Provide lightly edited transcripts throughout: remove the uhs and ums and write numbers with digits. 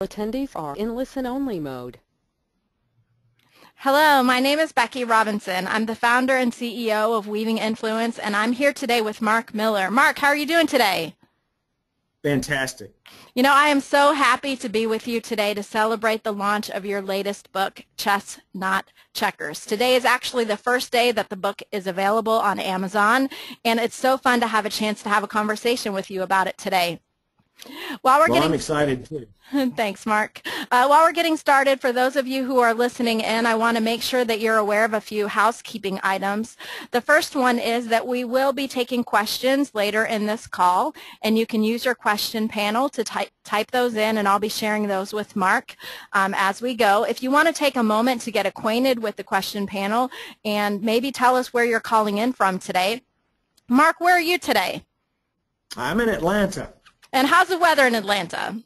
Attendees are in listen-only mode. Hello, my name is Becky Robinson. I'm the founder and CEO of Weaving Influence, and I'm here today with Mark Miller. Mark, how are you doing today? Fantastic. You know, I am so happy to be with you today to celebrate the launch of your latest book, Chess, Not Checkers. Today is actually the first day that the book is available on Amazon, and it's so fun to have a chance to have a conversation with you about it today. I'm excited too. Thanks, Mark. While we're getting started, for those of you who are listening in, I want to make sure that you're aware of a few housekeeping items. The first one is that we will be taking questions later in this call, and you can use your question panel to type those in, and I'll be sharing those with Mark as we go. If you want to take a moment to get acquainted with the question panel and maybe tell us where you're calling in from today. Mark, where are you today? I'm in Atlanta. And how's the weather in Atlanta?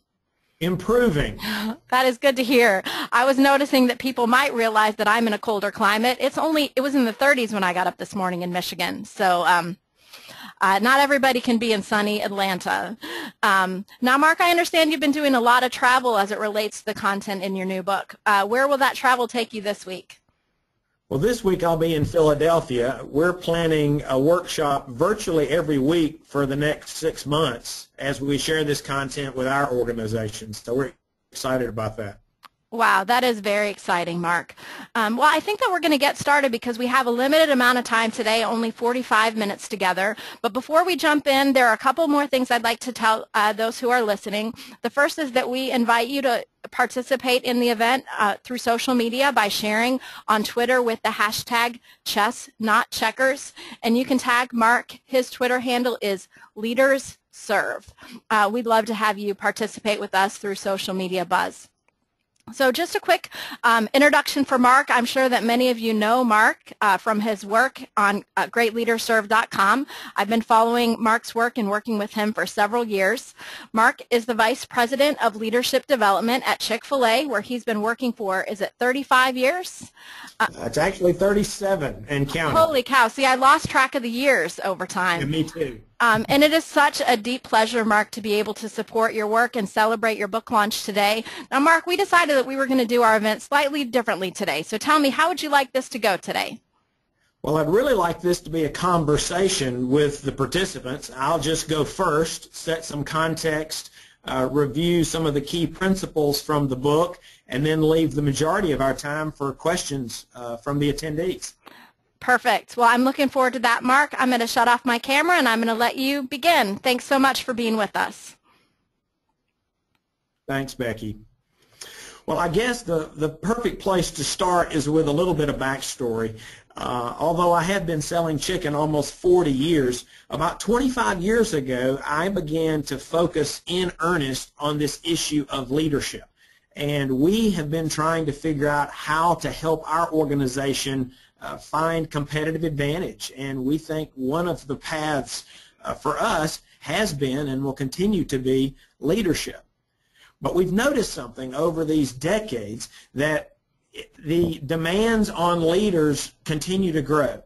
Improving. That is good to hear. I was noticing that people might realize that I'm in a colder climate. It was in the 30s when I got up this morning in Michigan. So not everybody can be in sunny Atlanta. Now, Mark, I understand you've been doing a lot of travel as it relates to the content in your new book. Where will that travel take you this week? Well, this week I'll be in Philadelphia. We're planning a workshop virtually every week for the next 6 months as we share this content with our organizations. So we're excited about that. Wow, that is very exciting, Mark. Well, I think that we're going to get started because we have a limited amount of time today, only 45 minutes together. But before we jump in, there are a couple more things I'd like to tell those who are listening. The first is that we invite you to participate in the event through social media by sharing on Twitter with the hashtag #ChessNotCheckers. And you can tag Mark. His Twitter handle is LeadersServe. We'd love to have you participate with us through social media buzz. So just a quick introduction for Mark. I'm sure that many of you know Mark from his work on greatleaderserve.com. I've been following Mark's work and working with him for several years. Mark is the Vice President of Leadership Development at Chick-fil-A, where he's been working for, is it 35 years? It's actually 37 and counting. Holy cow. See, I lost track of the years over time. Yeah, me too. And it is such a deep pleasure, Mark, to be able to support your work and celebrate your book launch today. Now, Mark, we decided that we were going to do our event slightly differently today. So tell me, how would you like this to go today? Well, I'd really like this to be a conversation with the participants. I'll just go first, set some context, review some of the key principles from the book, and then leave the majority of our time for questions from the attendees. Perfect. Well, I'm looking forward to that, Mark. I'm going to shut off my camera, and I'm going to let you begin. Thanks so much for being with us. Thanks, Becky. Well, I guess the perfect place to start is with a little bit of backstory. Although I have been selling chicken almost 40 years, about 25 years ago, I began to focus in earnest on this issue of leadership. And we have been trying to figure out how to help our organization find competitive advantage. And we think one of the paths for us has been and will continue to be leadership. But we've noticed something over these decades, that the demands on leaders continue to grow.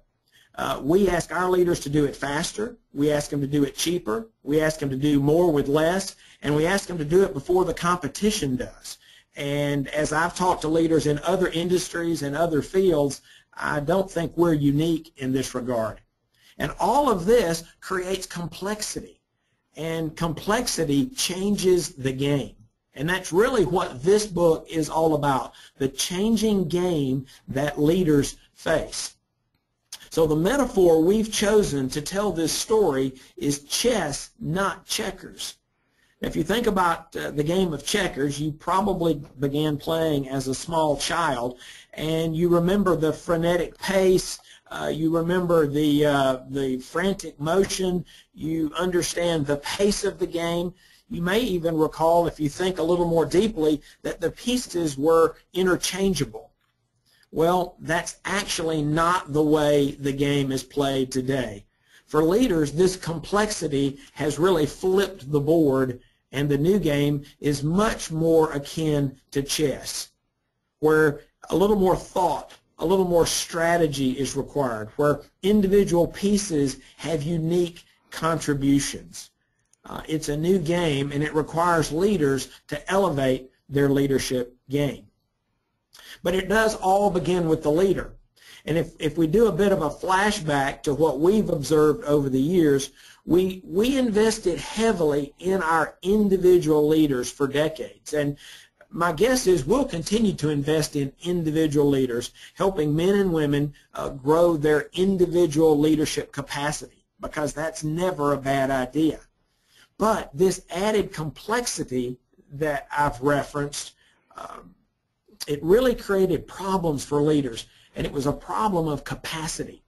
We ask our leaders to do it faster, we ask them to do it cheaper, we ask them to do more with less, and we ask them to do it before the competition does. And as I've talked to leaders in other industries and other fields, I don't think we're unique in this regard. And all of this creates complexity, and complexity changes the game. And that's really what this book is all about, the changing game that leaders face. So the metaphor we've chosen to tell this story is chess, not checkers. If you think about the game of checkers, you probably began playing as a small child, and you remember the frenetic pace, you remember the frantic motion, you understand the pace of the game. You may even recall, if you think a little more deeply, that the pieces were interchangeable. Well, that's actually not the way the game is played today. For leaders, this complexity has really flipped the board, and the new game is much more akin to chess, where a little more thought, a little more strategy is required, where individual pieces have unique contributions. It's a new game, and it requires leaders to elevate their leadership game. But it does all begin with the leader. And if we do a bit of a flashback to what we've observed over the years, we invested heavily in our individual leaders for decades. And my guess is we'll continue to invest in individual leaders, helping men and women grow their individual leadership capacity, because that's never a bad idea. But this added complexity that I've referenced, it really created problems for leaders, and it was a problem of capacity.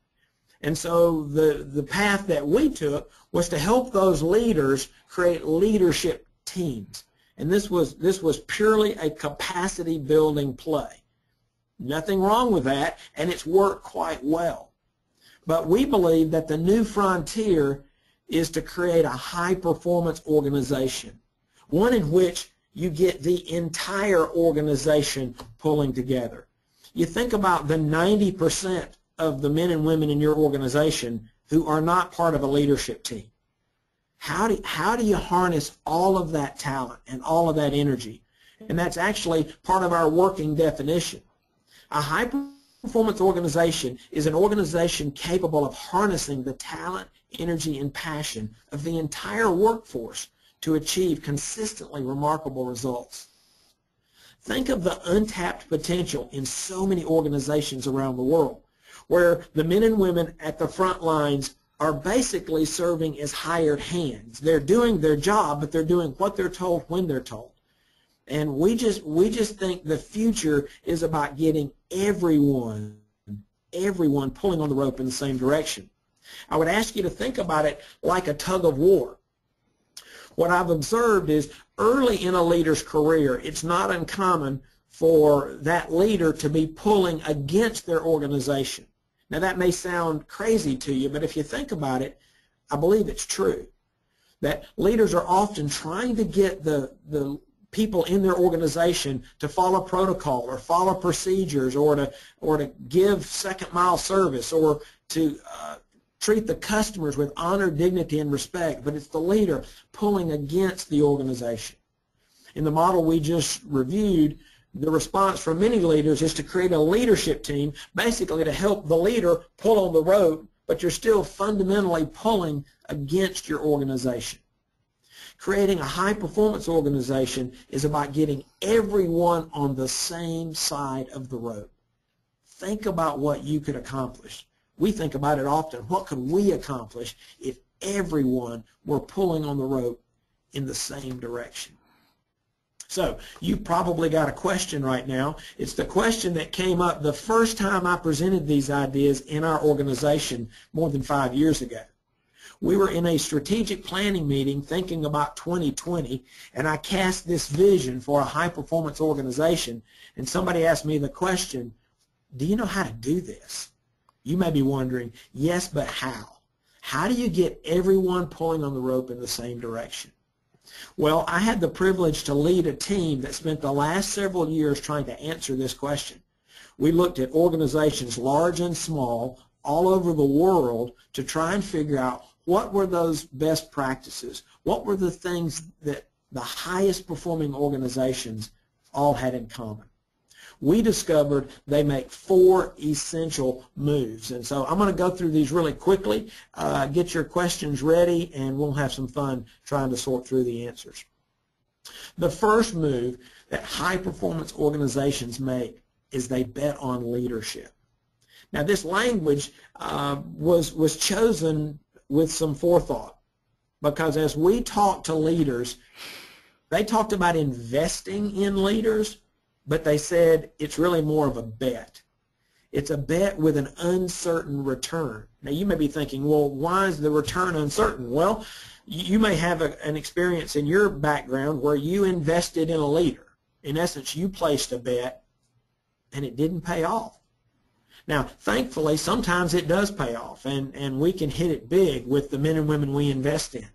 And so the path that we took was to help those leaders create leadership teams. And this was purely a capacity building play. Nothing wrong with that, and it's worked quite well. But we believe that the new frontier is to create a high-performance organization, one in which you get the entire organization pulling together. You think about the 90% of the men and women in your organization who are not part of a leadership team. How do you harness all of that talent and all of that energy? And that's actually part of our working definition. A high-performance organization is an organization capable of harnessing the talent, energy, and passion of the entire workforce to achieve consistently remarkable results. Think of the untapped potential in so many organizations around the world, where the men and women at the front lines are basically serving as hired hands. They're doing their job, but they're doing what they're told when they're told. And we just think the future is about getting everyone pulling on the rope in the same direction. I would ask you to think about it like a tug-of-war. What I've observed is early in a leader's career, it's not uncommon for that leader to be pulling against their organization. Now, that may sound crazy to you, but if you think about it, I believe it's true. That leaders are often trying to get the people in their organization to follow protocol or follow procedures, or to give second-mile service, or to treat the customers with honor, dignity, and respect, but it's the leader pulling against the organization. In the model we just reviewed, the response from many leaders is to create a leadership team, basically to help the leader pull on the rope, but you're still fundamentally pulling against your organization. Creating a high-performance organization is about getting everyone on the same side of the rope. Think about what you could accomplish. We think about it often. What could we accomplish if everyone were pulling on the rope in the same direction? So you probably got a question right now. It's the question that came up the first time I presented these ideas in our organization more than 5 years ago. We were in a strategic planning meeting thinking about 2020, and I cast this vision for a high-performance organization, and somebody asked me the question, do you know how to do this? You may be wondering, yes, but how? How do you get everyone pulling on the rope in the same direction? Well, I had the privilege to lead a team that spent the last several years trying to answer this question. We looked at organizations large and small all over the world to try and figure out what were those best practices, what were the things that the highest performing organizations all had in common. We discovered they make 4 essential moves. And so I'm going to go through these really quickly, get your questions ready, and we'll have some fun trying to sort through the answers. The first move that high-performance organizations make is they bet on leadership. Now, this language was chosen with some forethought, because as we talked to leaders, they talked about investing in leaders, but they said it's really more of a bet. It's a bet with an uncertain return. Now, you may be thinking, well, why is the return uncertain? Well, you may have an experience in your background where you invested in a leader. In essence, you placed a bet, and it didn't pay off. Now, thankfully, sometimes it does pay off, and we can hit it big with the men and women we invest in.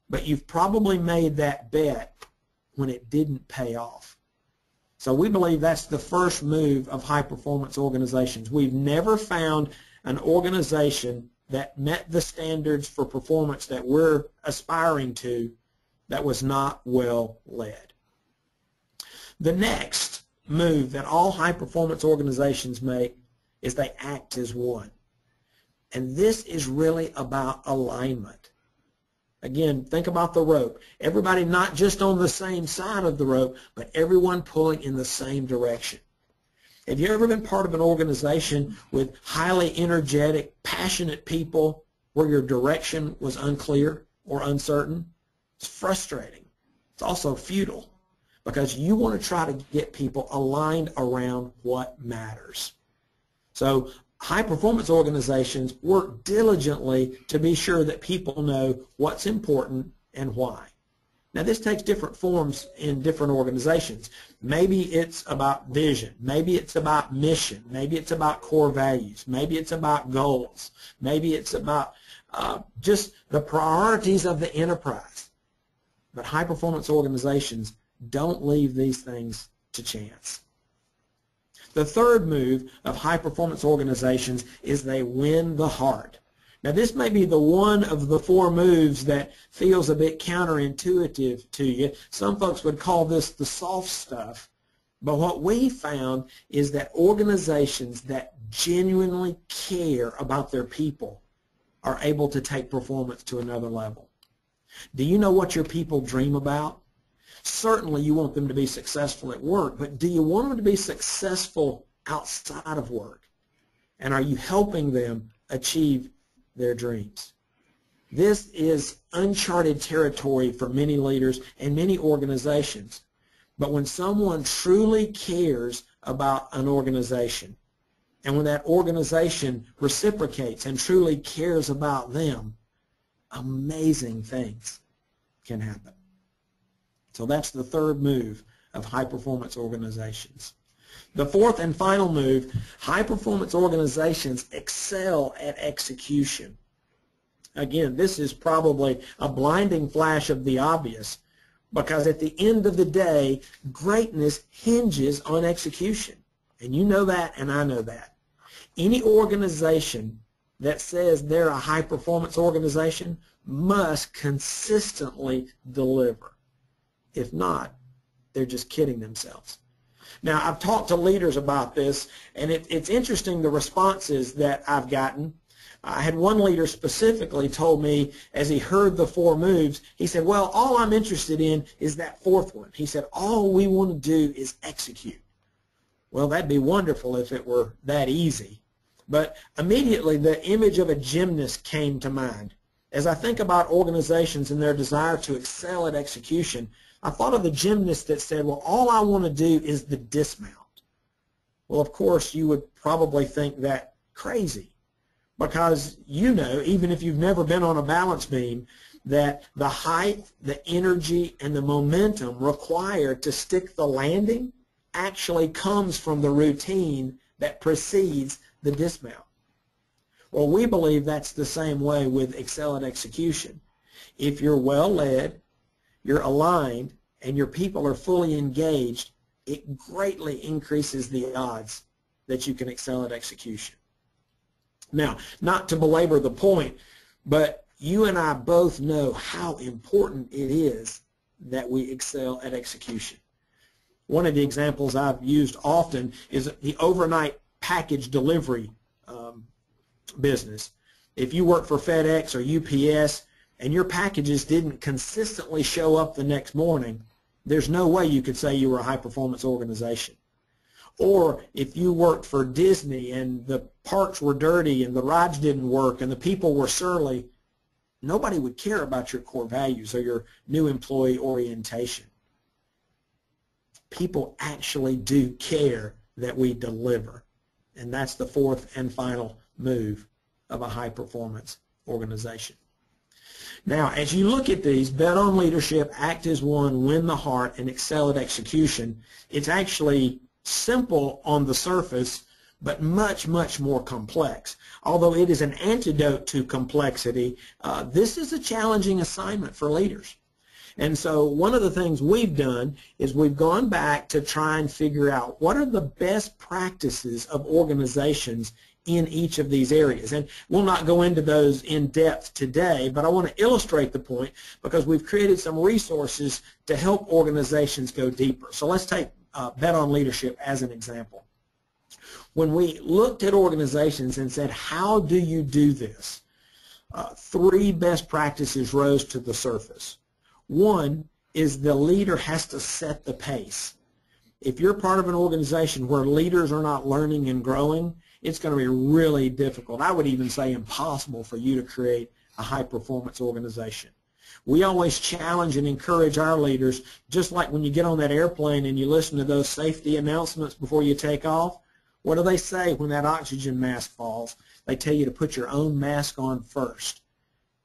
But you've probably made that bet when it didn't pay off. So we believe that's the first move of high-performance organizations. We've never found an organization that met the standards for performance that we're aspiring to that was not well led. The next move that all high-performance organizations make is they act as one. And this is really about alignment. Again, think about the rope. Everybody not just on the same side of the rope, but everyone pulling in the same direction. Have you ever been part of an organization with highly energetic, passionate people where your direction was unclear or uncertain? It's frustrating. It's also futile because you want to try to get people aligned around what matters. So high-performance organizations work diligently to be sure that people know what's important and why. Now, this takes different forms in different organizations. Maybe it's about vision. Maybe it's about mission. Maybe it's about core values. Maybe it's about goals. Maybe it's about just the priorities of the enterprise. But high-performance organizations don't leave these things to chance. The third move of high-performance organizations is they win the heart. Now, this may be the one of the four moves that feels a bit counterintuitive to you. Some folks would call this the soft stuff. But what we found is that organizations that genuinely care about their people are able to take performance to another level. Do you know what your people dream about? Certainly you want them to be successful at work, but do you want them to be successful outside of work? And are you helping them achieve their dreams? This is uncharted territory for many leaders and many organizations. But when someone truly cares about an organization, and when that organization reciprocates and truly cares about them, amazing things can happen. So that's the third move of high-performance organizations. The fourth and final move, high-performance organizations excel at execution. Again, this is probably a blinding flash of the obvious, because at the end of the day, greatness hinges on execution. And you know that, and I know that. Any organization that says they're a high-performance organization must consistently deliver. If not, they're just kidding themselves. Now, I've talked to leaders about this, and it's interesting the responses that I've gotten. I had one leader specifically told me, as he heard the four moves, he said, well, all I'm interested in is that fourth one. He said, all we want to do is execute. Well, that'd be wonderful if it were that easy. But immediately the image of a gymnast came to mind. As I think about organizations and their desire to excel at execution, I thought of the gymnast that said, well, all I want to do is the dismount. Well, of course, you would probably think that crazy, because you know, even if you've never been on a balance beam, that the height, the energy, and the momentum required to stick the landing actually comes from the routine that precedes the dismount. Well, we believe that's the same way with excel at execution. If you're well led, you're aligned, and your people are fully engaged, it greatly increases the odds that you can excel at execution. Now, not to belabor the point, but you and I both know how important it is that we excel at execution. One of the examples I've used often is the overnight package delivery business. If you work for FedEx or UPS and your packages didn't consistently show up the next morning, there's no way you could say you were a high-performance organization. Or if you worked for Disney and the parks were dirty and the rides didn't work and the people were surly, nobody would care about your core values or your new employee orientation. People actually do care that we deliver. And that's the fourth and final move of a high-performance organization. Now, as you look at these, bet on leadership, act as one, win the heart, and excel at execution, it's actually simple on the surface, but much, much more complex. Although it is an antidote to complexity, this is a challenging assignment for leaders. And so one of the things we've done is we've gone back to try and figure out what are the best practices of organizations in each of these areas. And we'll not go into those in depth today, but I want to illustrate the point because we've created some resources to help organizations go deeper. So let's take bet on leadership as an example. When we looked at organizations and said, how do you do this? Three best practices rose to the surface. One is the leader has to set the pace. If you're part of an organization where leaders are not learning and growing, it's going to be really difficult. I would even say impossible for you to create a high-performance organization. We always challenge and encourage our leaders, just like when you get on that airplane and you listen to those safety announcements before you take off. What do they say when that oxygen mask falls? They tell you to put your own mask on first.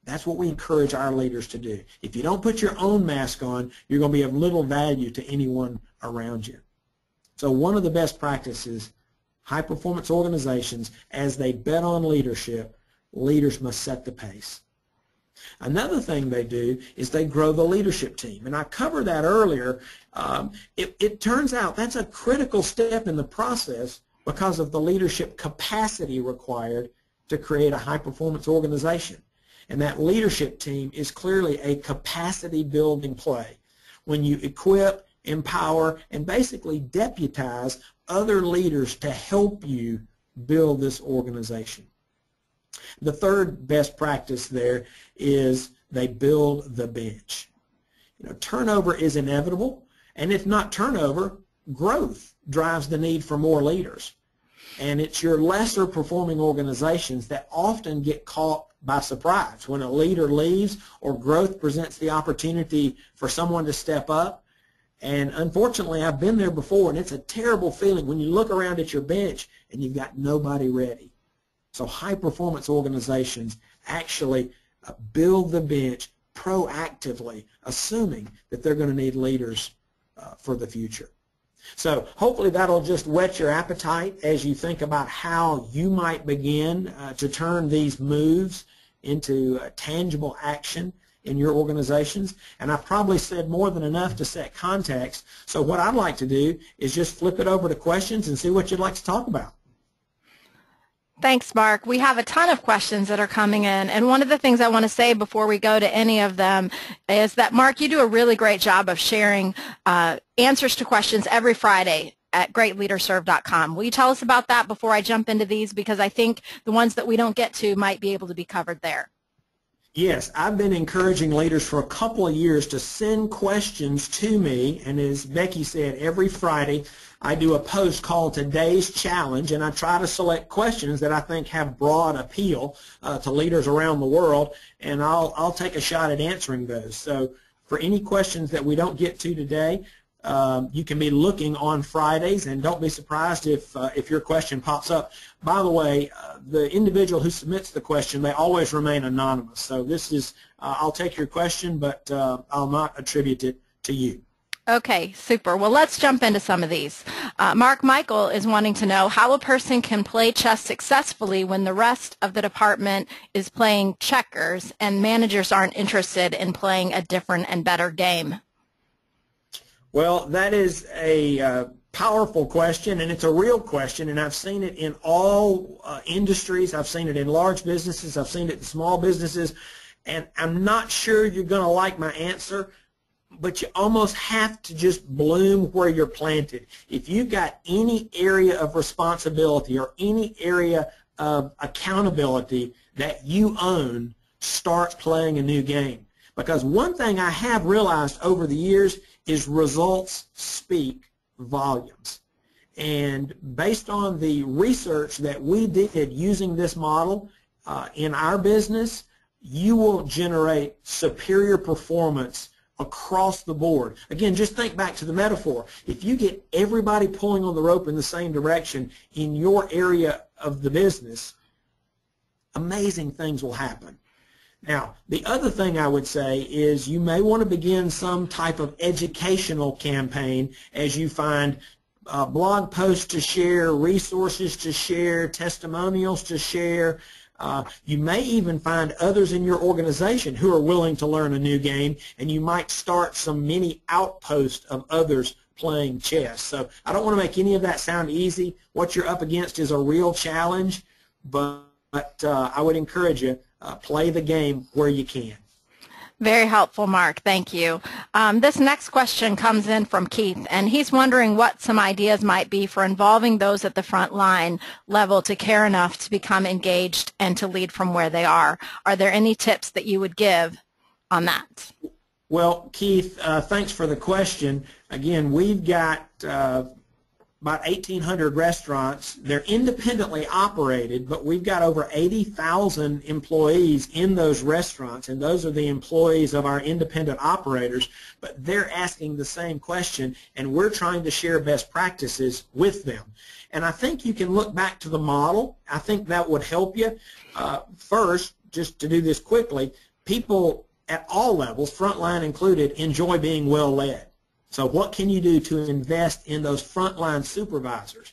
That's what we encourage our leaders to do. If you don't put your own mask on, you're going to be of little value to anyone around you. So one of the best practices, high-performance organizations, as they bet on leadership, leaders must set the pace. Another thing they do is they grow the leadership team. And I covered that earlier. It turns out that's a critical step in the process because of the leadership capacity required to create a high-performance organization. And that leadership team is clearly a capacity-building play. When you equip, empower, and basically deputize other leaders to help you build this organization. The third best practice there is they build the bench. Turnover is inevitable, and if not turnover, growth drives the need for more leaders. And it's your lesser performing organizations that often get caught by surprise. When a leader leaves or growth presents the opportunity for someone to step up. And unfortunately, I've been there before, and it's a terrible feeling when you look around at your bench and you've got nobody ready. So high-performance organizations actually build the bench proactively, assuming that they're going to need leaders for the future. So hopefully that'll just whet your appetite as you think about how you might begin to turn these moves into tangible action in your organizations. And I've probably said more than enough to set context. So what I'd like to do is just flip it over to questions and see what you'd like to talk about. Thanks, Mark. We have a ton of questions that are coming in, and one of the things I want to say before we go to any of them is that, Mark, you do a really great job of sharing answers to questions every Friday at greatleaderserve.com. Will you tell us about that before I jump into these? Because I think the ones that we don't get to might be able to be covered there. Yes, I've been encouraging leaders for a couple of years to send questions to me, and as Becky said, every Friday I do a post called Today's Challenge, and I try to select questions that I think have broad appeal to leaders around the world, and I'll take a shot at answering those. So for any questions that we don't get to today, you can be looking on Fridays, and don't be surprised if your question pops up. By the way, the individual who submits the question, they always remain anonymous. So this is, I'll take your question, but I'll not attribute it to you. Okay, super. Well, let's jump into some of these. Mark Michael is wanting to know how a person can play chess successfully when the rest of the department is playing checkers and managers aren't interested in playing a different and better game. Well, that is a powerful question, and it's a real question, and I've seen it in all industries. I've seen it in large businesses. I've seen it in small businesses, and I'm not sure you're going to like my answer, but you almost have to just bloom where you're planted. If you've got any area of responsibility or any area of accountability that you own, start playing a new game. Because one thing I have realized over the years is results speak volumes. And based on the research that we did using this model in our business, you will generate superior performance across the board. Again, just think back to the metaphor. If you get everybody pulling on the rope in the same direction in your area of the business, amazing things will happen. Now, the other thing I would say is you may want to begin some type of educational campaign as you find blog posts to share, resources to share, testimonials to share. You may even find others in your organization who are willing to learn a new game, and you might start some mini outposts of others playing chess. So I don't want to make any of that sound easy. What you're up against is a real challenge, but I would encourage you, play the game where you can. Very helpful, Mark. Thank you. This next question comes in from Keith, and he's wondering what some ideas might be for involving those at the front line level to care enough to become engaged and to lead from where they are. Are there any tips that you would give on that? Well, Keith, thanks for the question. Again, we've got about 1,800 restaurants. They're independently operated, but we've got over 80,000 employees in those restaurants, and those are the employees of our independent operators. But they're asking the same question, and we're trying to share best practices with them. And I think you can look back to the model. I think that would help you. First, just to do this quickly, people at all levels, frontline included, enjoy being well led. So what can you do to invest in those frontline supervisors?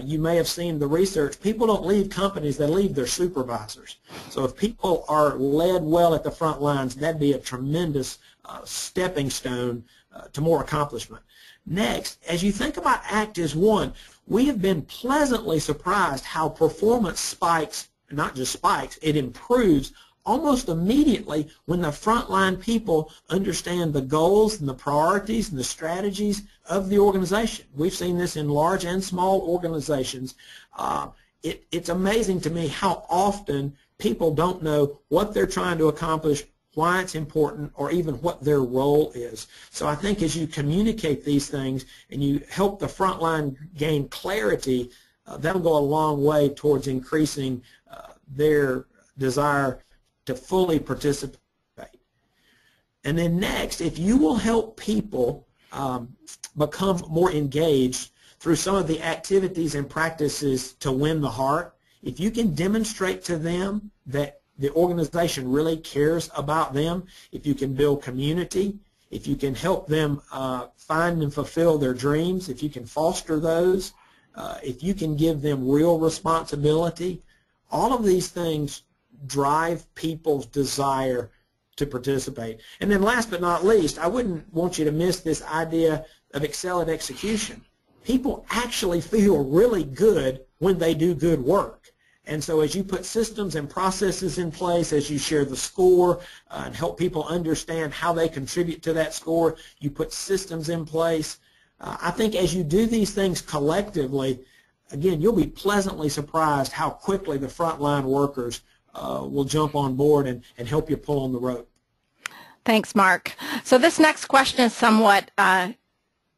You may have seen the research. People don't leave companies, they leave their supervisors. So if people are led well at the front lines, that'd be a tremendous stepping stone to more accomplishment. Next, as you think about ACT as one, we have been pleasantly surprised how performance spikes, not just spikes, it improves almost immediately when the frontline people understand the goals and the priorities and the strategies of the organization. We've seen this in large and small organizations. It's amazing to me how often people don't know what they're trying to accomplish, why it's important, or even what their role is. So I think as you communicate these things and you help the frontline gain clarity, that'll go a long way towards increasing their desire to fully participate. And then next, if you will help people become more engaged through some of the activities and practices to win the heart, if you can demonstrate to them that the organization really cares about them, if you can build community, if you can help them find and fulfill their dreams, if you can foster those, if you can give them real responsibility, all of these things drive people's desire to participate. And then last but not least, I wouldn't want you to miss this idea of excel at execution. People actually feel really good when they do good work. And so as you put systems and processes in place, as you share the score and help people understand how they contribute to that score, you put systems in place. I think as you do these things collectively, again, you'll be pleasantly surprised how quickly the frontline workers will jump on board and help you pull on the rope. Thanks, Mark. So this next question is somewhat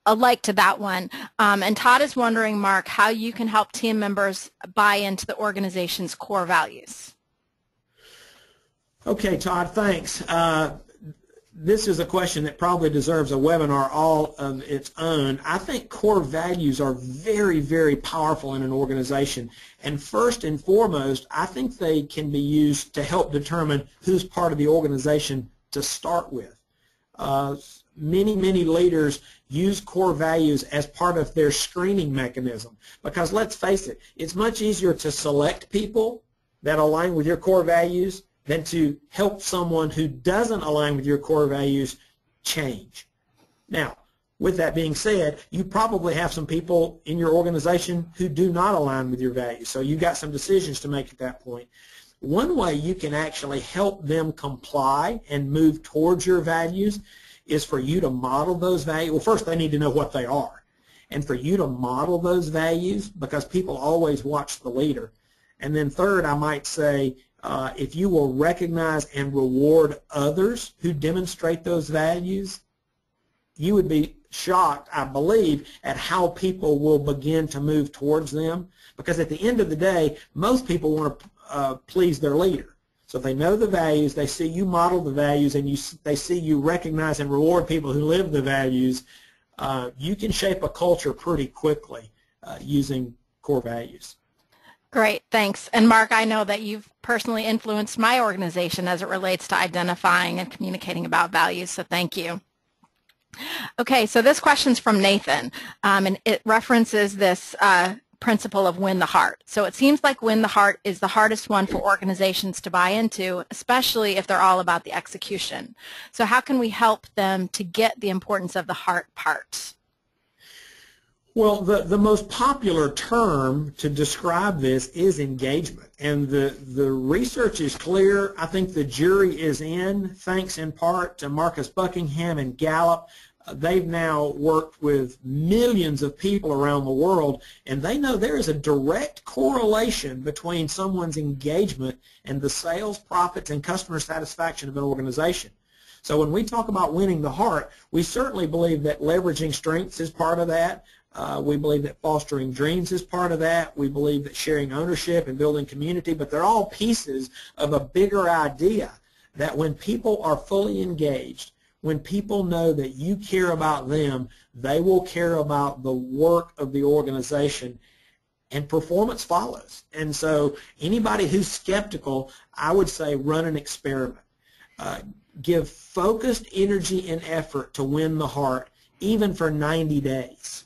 alike to that one. And Todd is wondering, Mark, how you can help team members buy into the organization's core values. Okay, Todd, thanks. This is a question that probably deserves a webinar all of its own. I think core values are very, very powerful in an organization. And first and foremost, I think they can be used to help determine who's part of the organization to start with. Many leaders use core values as part of their screening mechanism because let's face it, it's much easier to select people that align with your core values than to help someone who doesn't align with your core values change. Now, with that being said, you probably have some people in your organization who do not align with your values, so you've got some decisions to make at that point. One way you can actually help them comply and move towards your values is for you to model those values. Well, first they need to know what they are, and for you to model those values because people always watch the leader. And then third, I might say, if you will recognize and reward others who demonstrate those values, you would be shocked, I believe, at how people will begin to move towards them. Because at the end of the day, most people want to please their leader. So if they know the values, they see you model the values, and they see you recognize and reward people who live the values, you can shape a culture pretty quickly using core values. Great, thanks. And Mark, I know that you've personally influenced my organization as it relates to identifying and communicating about values, so thank you. Okay, so this question's from Nathan, and it references this principle of win the heart. So it seems like win the heart is the hardest one for organizations to buy into, especially if they're all about the execution. So how can we help them to get the importance of the heart part? Well, the most popular term to describe this is engagement, and the research is clear. I think the jury is in, thanks in part to Marcus Buckingham and Gallup. They've now worked with millions of people around the world, and they know there is a direct correlation between someone's engagement and the sales, profits, and customer satisfaction of an organization. So when we talk about winning the heart, we certainly believe that leveraging strengths is part of that. We believe that fostering dreams is part of that. We believe that sharing ownership and building community, but they're all pieces of a bigger idea that when people are fully engaged, when people know that you care about them, they will care about the work of the organization, and performance follows. And so anybody who's skeptical, I would say run an experiment. Give focused energy and effort to win the heart, even for 90 days.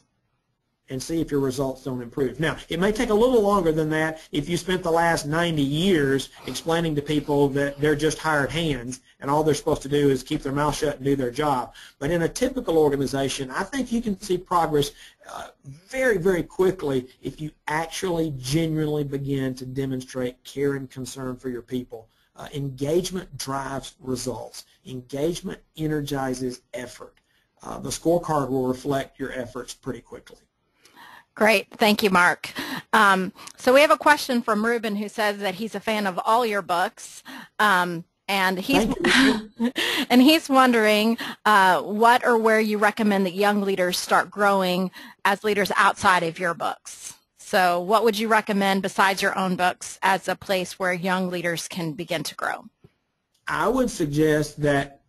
And see if your results don't improve. Now, it may take a little longer than that if you spent the last 90 years explaining to people that they're just hired hands and all they're supposed to do is keep their mouth shut and do their job. But in a typical organization, I think you can see progress very, very quickly if you actually genuinely begin to demonstrate care and concern for your people. Engagement drives results. Engagement energizes effort. The scorecard will reflect your efforts pretty quickly. Great. Thank you, Mark. So we have a question from Ruben who says that he's a fan of all your books. And he's and he's wondering what or where you recommend that young leaders start growing as leaders outside of your books. So what would you recommend besides your own books as a place where young leaders can begin to grow? I would suggest that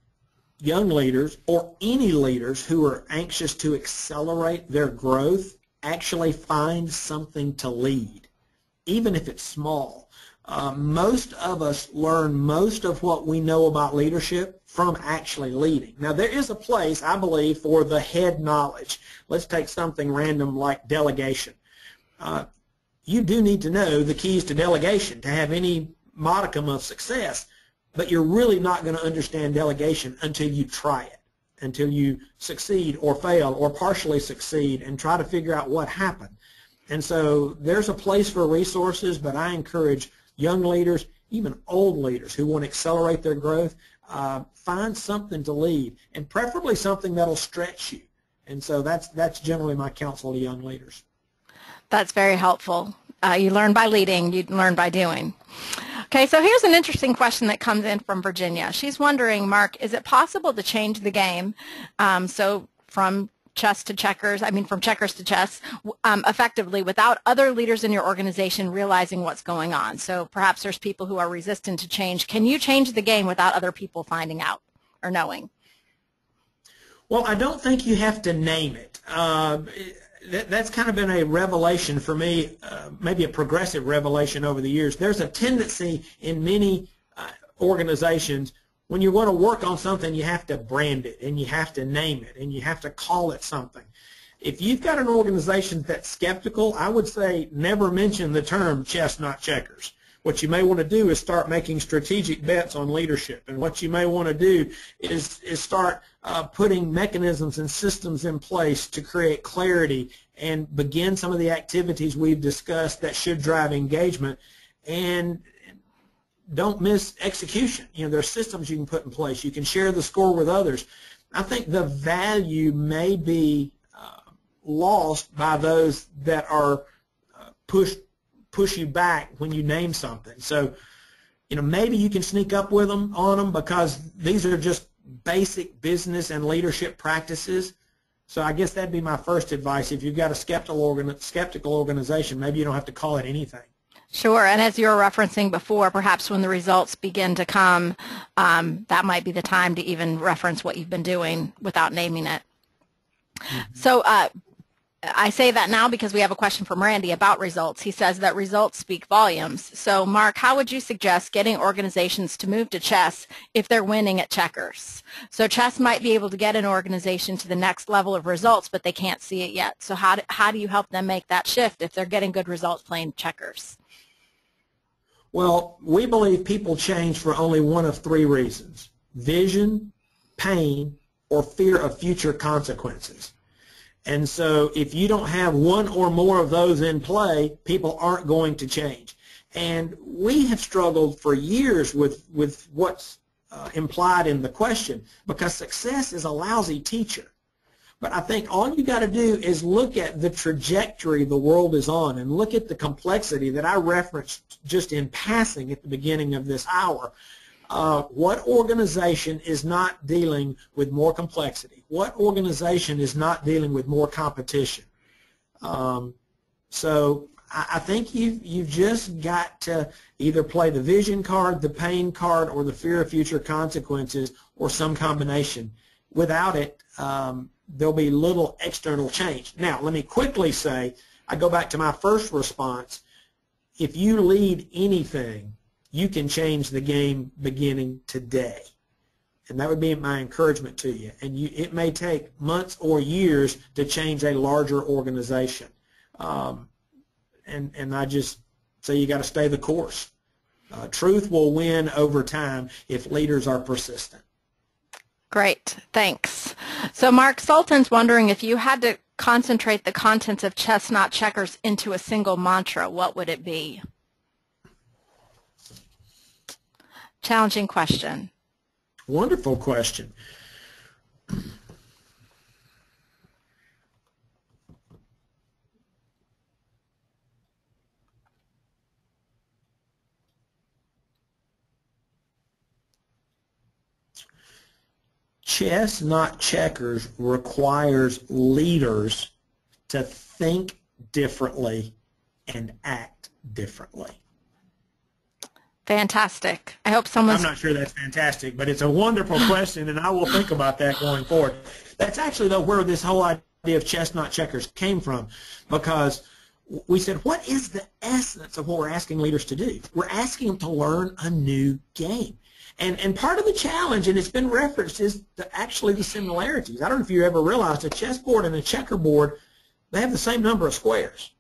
young leaders or any leaders who are anxious to accelerate their growth actually find something to lead, even if it's small. Most of us learn most of what we know about leadership from actually leading. Now, there is a place, I believe, for the head knowledge. Let's take something random like delegation. You do need to know the keys to delegation to have any modicum of success, but you're really not going to understand delegation until you try it, until you succeed or fail or partially succeed and try to figure out what happened. And so there's a place for resources, but I encourage young leaders, even old leaders who want to accelerate their growth, find something to lead, and preferably something that'll stretch you. And so that's generally my counsel to young leaders. That's very helpful. You learn by leading, you learn by doing. Okay, so here's an interesting question that comes in from Virginia. She's wondering, Mark, is it possible to change the game, so from chess to checkers, from checkers to chess, effectively without other leaders in your organization realizing what's going on? So perhaps there's people who are resistant to change. Can you change the game without other people finding out or knowing? Well, I don't think you have to name it. That's kind of been a revelation for me, maybe a progressive revelation over the years. There's a tendency in many organizations, when you want to work on something, you have to brand it, and you have to name it, and you have to call it something. If you've got an organization that's skeptical, I would say never mention the term chess, not checkers. What you may want to do is start making strategic bets on leadership. And what you may want to do is start putting mechanisms and systems in place to create clarity and begin some of the activities we've discussed that should drive engagement. And don't miss execution. There are systems you can put in place. You can share the score with others. I think the value may be lost by those that are push you back when you name something. So, maybe you can sneak up with them on them because these are just basic business and leadership practices. So I guess that'd be my first advice. If you've got a skeptical organization, maybe you don't have to call it anything. Sure, and as you were referencing before, perhaps when the results begin to come, that might be the time to even reference what you've been doing without naming it. Mm-hmm. So I say that now because we have a question from Randy about results. He says that results speak volumes. So, Mark, how would you suggest getting organizations to move to chess if they're winning at checkers? So chess might be able to get an organization to the next level of results, but they can't see it yet. So how do you help them make that shift if they're getting good results playing checkers? Well, we believe people change for only one of three reasons: vision, pain, or fear of future consequences. And so if you don't have one or more of those in play, people aren't going to change. And we have struggled for years with what's implied in the question, because success is a lousy teacher. But I think all you got to do is look at the trajectory the world is on and look at the complexity that I referenced just in passing at the beginning of this hour. What organization is not dealing with more complexity? What organization is not dealing with more competition? So I think you've just got to either play the vision card, the pain card, or the fear of future consequences, or some combination. Without it, there'll be little external change. Now, let me quickly say, I go back to my first response. If you lead anything, you can change the game beginning today. And that would be my encouragement to you. And it may take months or years to change a larger organization. And I just say you got to stay the course. Truth will win over time if leaders are persistent. Great, thanks. So Mark Sultan's wondering, if you had to concentrate the contents of Chess Not Checkers into a single mantra, what would it be? Challenging question. Wonderful question. Chess, not checkers, requires leaders to think differently and act differently. Fantastic. I hope someone's... I'm not sure that's fantastic, but it's a wonderful question, and I will think about that going forward. That's actually, though, where this whole idea of chess, not checkers came from, because we said, what is the essence of what we're asking leaders to do? We're asking them to learn a new game. And part of the challenge, and it's been referenced, is actually the similarities. I don't know if you ever realized a chessboard and a checkerboard, they have the same number of squares.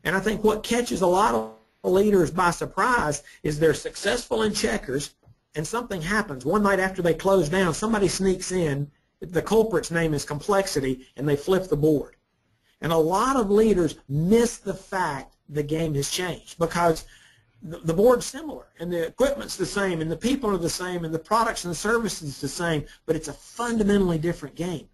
And I think what catches a lot of leaders by surprise is they're successful in checkers, and something happens. One night after they close down, somebody sneaks in, the culprit's name is complexity, and they flip the board. And a lot of leaders miss the fact the game has changed, because the board's similar, and the equipment's the same, and the people are the same, and the products and the services the same, but it's a fundamentally different game.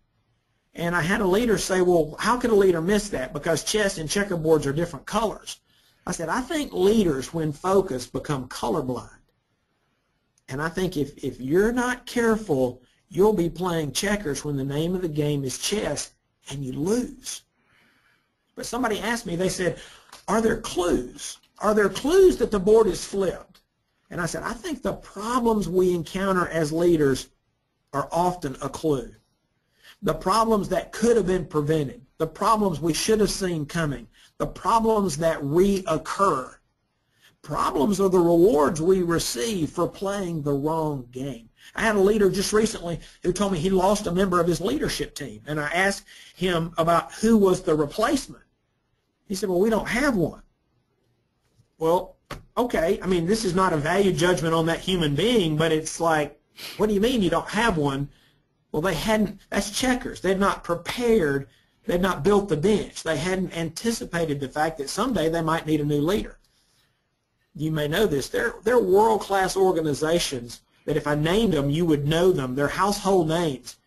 And I had a leader say, well, how could a leader miss that? Because chess and checkerboards are different colors. I said, I think leaders, when focused, become colorblind. And I think if you're not careful, you'll be playing checkers when the name of the game is chess, and you lose. But somebody asked me, they said, are there clues? Are there clues that the board is flipped? And I said, I think the problems we encounter as leaders are often a clue. The problems that could have been prevented, the problems we should have seen coming, the problems that reoccur. Problems are the rewards we receive for playing the wrong game. I had a leader just recently who told me he lost a member of his leadership team, and I asked him about who was the replacement. He said, well, we don't have one. Well, okay, I mean, this is not a value judgment on that human being, but it's like, what do you mean you don't have one? Well, they hadn't, that's checkers. They'd not prepared, they'd not built the bench. They hadn't anticipated the fact that someday they might need a new leader. You may know this. They're world-class organizations that if I named them, you would know them. They're household names.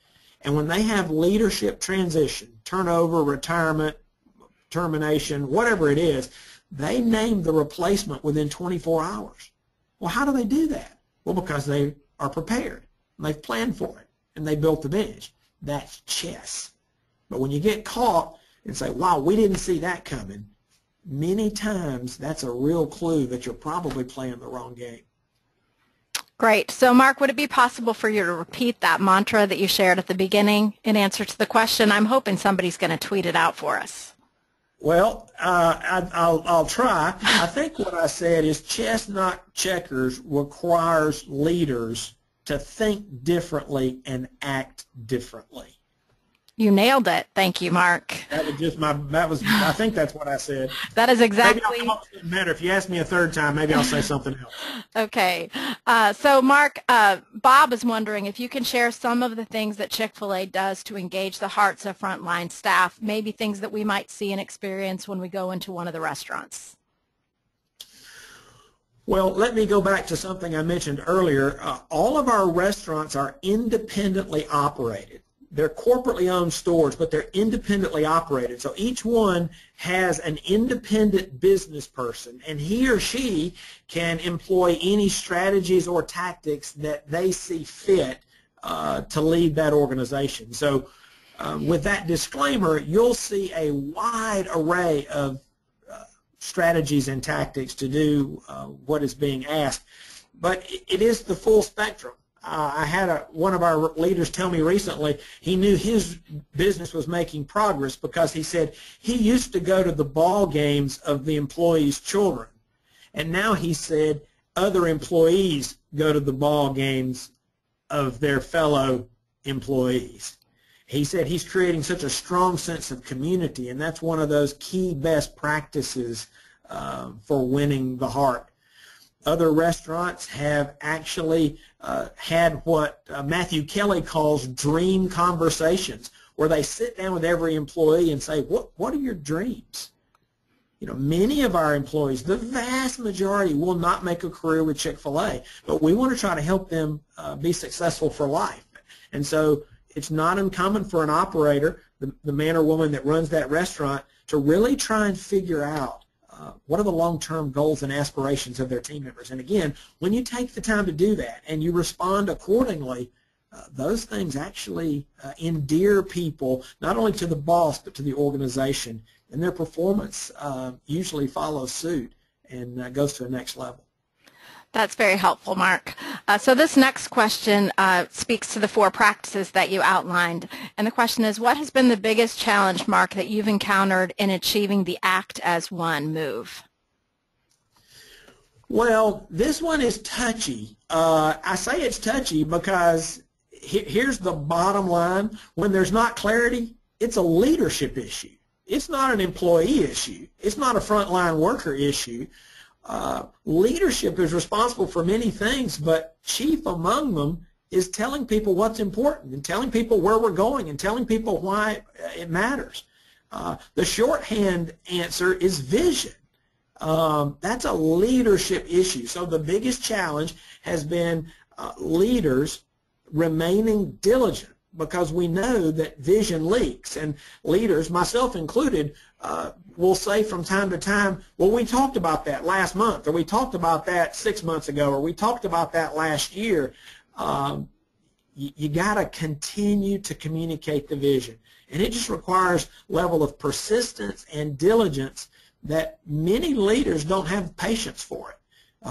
And when they have leadership transition, turnover, retirement, termination, whatever it is, they name the replacement within 24 hours. Well, how do they do that? Well, because they are prepared. And they've planned for it, and they built the bench. That's chess. But when you get caught and say, wow, we didn't see that coming, many times that's a real clue that you're probably playing the wrong game. Great. So, Mark, would it be possible for you to repeat that mantra that you shared at the beginning in answer to the question? I'm hoping somebody's going to tweet it out for us. Well, I'll try. I think what I said is chess, not checkers, requires leaders to think differently and act differently. You nailed it. Thank you, Mark. That was just I think that's what I said. That is exactly. Maybe I'll come up with something better. If you ask me a third time, maybe I'll say something else. Okay. So, Mark, Bob is wondering if you can share some of the things that Chick-fil-A does to engage the hearts of frontline staff, maybe things that we might see and experience when we go into one of the restaurants. Well, let me go back to something I mentioned earlier. All of our restaurants are independently operated. They're corporately owned stores, but they're independently operated. So each one has an independent business person, and he or she can employ any strategies or tactics that they see fit to lead that organization. So with that disclaimer, you'll see a wide array of strategies and tactics to do what is being asked. But it is the full spectrum. I had one of our leaders tell me recently he knew his business was making progress because he said he used to go to the ball games of the employees' children. And now he said other employees go to the ball games of their fellow employees. He said he's creating such a strong sense of community, and that's one of those key best practices for winning the heart. Other restaurants have actually had what Matthew Kelly calls dream conversations, where they sit down with every employee and say, what are your dreams? You know, many of our employees, the vast majority, will not make a career with Chick-fil-A, but we want to try to help them be successful for life. And so it's not uncommon for an operator, the man or woman that runs that restaurant, to really try and figure out what are the long-term goals and aspirations of their team members. And again, when you take the time to do that and you respond accordingly, those things actually endear people not only to the boss but to the organization, and their performance usually follows suit and goes to the next level. That's very helpful, Mark. So this next question speaks to the 4 practices that you outlined. And the question is, what has been the biggest challenge, Mark, that you've encountered in achieving the act as one move? Well, this one is touchy. I say it's touchy because here's the bottom line. When there's not clarity, it's a leadership issue. It's not an employee issue. It's not a frontline worker issue. Leadership is responsible for many things, but chief among them is telling people what's important and telling people where we're going and telling people why it matters. The shorthand answer is vision. That's a leadership issue. So the biggest challenge has been leaders remaining diligent, because we know that vision leaks, and leaders, myself included, will say from time to time, well, we talked about that last month, or we talked about that 6 months ago, or we talked about that last year. You got to continue to communicate the vision, and it just requires level of persistence and diligence that many leaders don't have patience for it.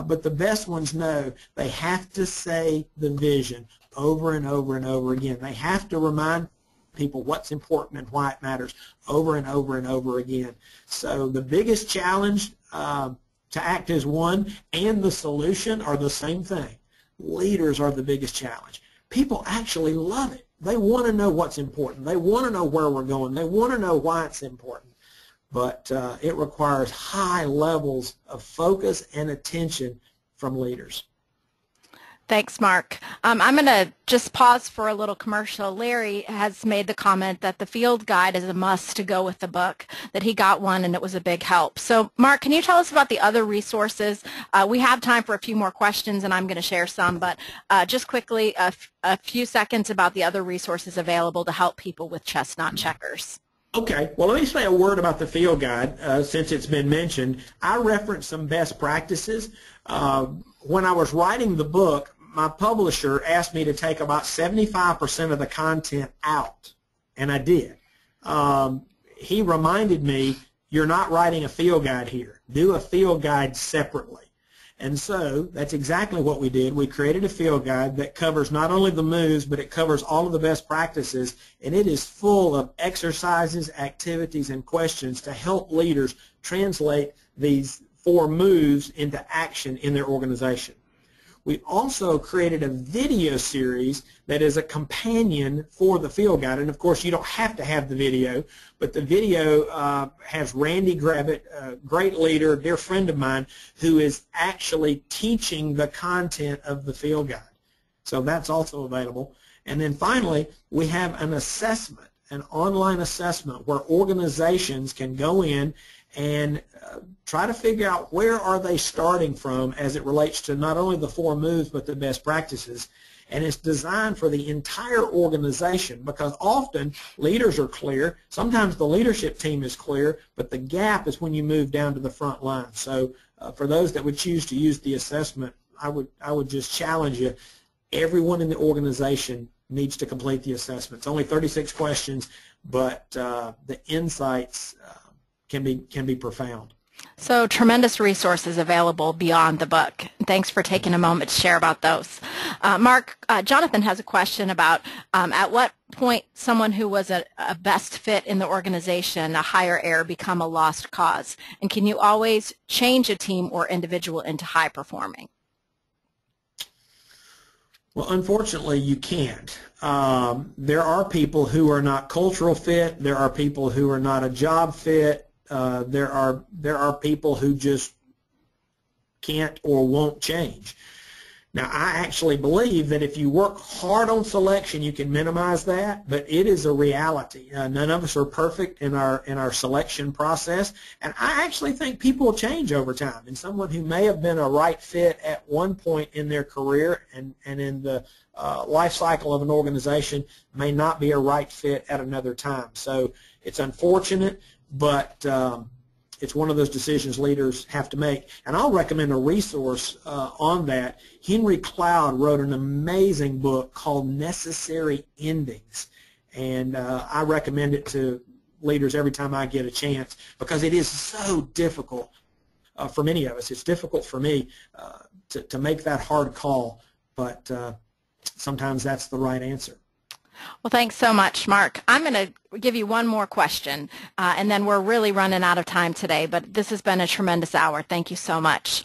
But the best ones know they have to say the vision over and over and over again. They have to remind people what's important and why it matters over and over and over again. So the biggest challenge to act as one and the solution are the same thing. Leaders are the biggest challenge. People actually love it. They want to know what's important. They want to know where we're going. They want to know why it's important. But it requires high levels of focus and attention from leaders. Thanks, Mark. I'm going to just pause for a little commercial. Larry has made the comment that the field guide is a must to go with the book, that he got one and it was a big help. So, Mark, can you tell us about the other resources? We have time for a few more questions, and I'm going to share some, but just quickly, a few seconds about the other resources available to help people with chestnut checkers. Okay, well, let me say a word about the field guide since it's been mentioned. I referenced some best practices. When I was writing the book, my publisher asked me to take about 75% of the content out, and I did. He reminded me, you're not writing a field guide here. Do a field guide separately. And so that's exactly what we did. We created a field guide that covers not only the moves, but it covers all of the best practices, and it is full of exercises, activities, and questions to help leaders translate these 4 moves into action in their organization. We also created a video series that is a companion for the field guide. And of course, you don't have to have the video, but the video has Randy Gravitt, a great leader, a dear friend of mine, who is actually teaching the content of the field guide. So that's also available. And then finally, we have an assessment, an online assessment where organizations can go in and try to figure out where are they starting from as it relates to not only the 4 moves but the best practices. And it's designed for the entire organization, because often leaders are clear, sometimes the leadership team is clear, but the gap is when you move down to the front line. So for those that would choose to use the assessment, I would just challenge you, everyone in the organization needs to complete the assessment. It's only 36 questions, but the insights can be profound. So tremendous resources available beyond the book. Thanks for taking a moment to share about those. Mark, Jonathan has a question about at what point someone who was a best fit in the organization, a higher error, become a lost cause? And can you always change a team or individual into high performing? Well, unfortunately, you can't. There are people who are not cultural fit. There are people who are not a job fit. There are people who just can't or won't change. Now, I actually believe that if you work hard on selection, you can minimize that, but it is a reality. None of us are perfect in our selection process, and I actually think people change over time. And someone who may have been a right fit at one point in their career and in the life cycle of an organization may not be a right fit at another time. So it's unfortunate, but it's one of those decisions leaders have to make. And I'll recommend a resource on that. Henry Cloud wrote an amazing book called Necessary Endings, and I recommend it to leaders every time I get a chance, because it is so difficult for many of us. It's difficult for me to make that hard call, but sometimes that's the right answer. Well, thanks so much, Mark. I'm going to give you one more question, and then we're really running out of time today, but this has been a tremendous hour. Thank you so much.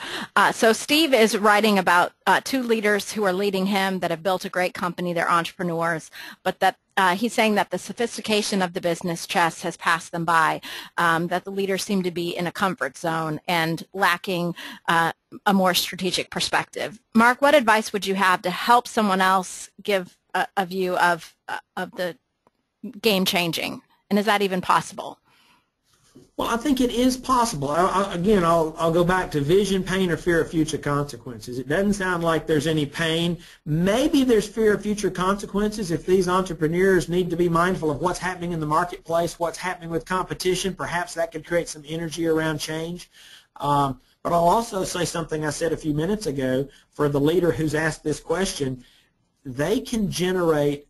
So Steve is writing about 2 leaders who are leading him that have built a great company. They're entrepreneurs, but that he's saying that the sophistication of the business chess has passed them by, that the leaders seem to be in a comfort zone and lacking a more strategic perspective. Mark, what advice would you have to help someone else give a view of the game changing, and is that even possible? Well, I think it is possible. I'll go back to vision, pain, or fear of future consequences. It doesn't sound like there's any pain. Maybe there's fear of future consequences if these entrepreneurs need to be mindful of what's happening in the marketplace, what's happening with competition. Perhaps that could create some energy around change. But I'll also say something I said a few minutes ago for the leader who's asked this question. They can generate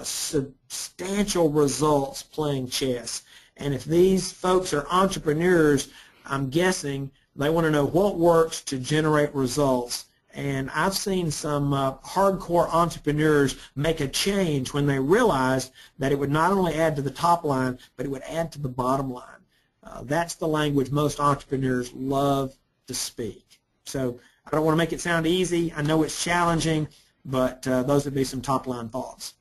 substantial results playing chess. And if these folks are entrepreneurs, I'm guessing they want to know what works to generate results. And I've seen some hardcore entrepreneurs make a change when they realized that it would not only add to the top line, but it would add to the bottom line. That's the language most entrepreneurs love to speak. So I don't want to make it sound easy. I know it's challenging, but those would be some top-line thoughts.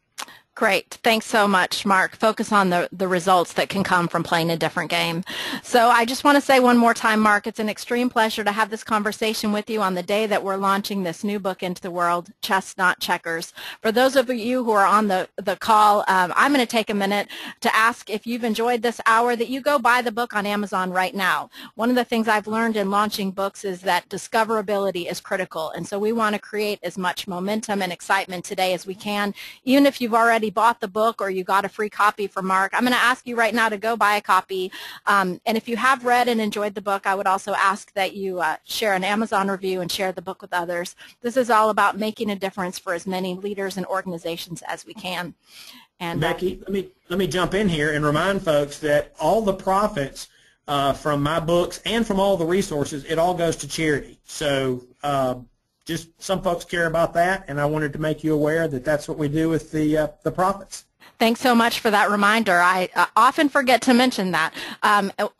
Great. Thanks so much, Mark. Focus on the results that can come from playing a different game. So I just want to say one more time, Mark, it's an extreme pleasure to have this conversation with you on the day that we're launching this new book into the world, Chess Not Checkers. For those of you who are on the call, I'm going to take a minute to ask if you've enjoyed this hour that you go buy the book on Amazon right now. One of the things I've learned in launching books is that discoverability is critical, and so we want to create as much momentum and excitement today as we can. Even if you've already bought the book or you got a free copy from Mark, I'm going to ask you right now to go buy a copy. And if you have read and enjoyed the book, I would also ask that you share an Amazon review and share the book with others. This is all about making a difference for as many leaders and organizations as we can. And Becky, let me jump in here and remind folks that all the profits from my books and from all the resources, it all goes to charity. So just some folks care about that, and I wanted to make you aware that that's what we do with the profits. Thanks so much for that reminder. I often forget to mention that.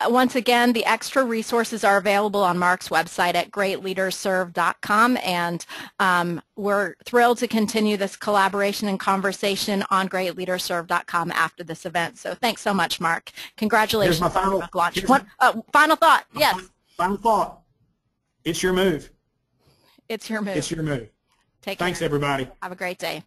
Once again, the extra resources are available on Mark's website at greatleadersserve.com, and we're thrilled to continue this collaboration and conversation on greatleadersserve.com after this event. So thanks so much, Mark. Congratulations Here's my on the launch. final thought, yes. Final thought. It's your move. It's your move. It's your move. Take care. Thanks, everybody. Have a great day.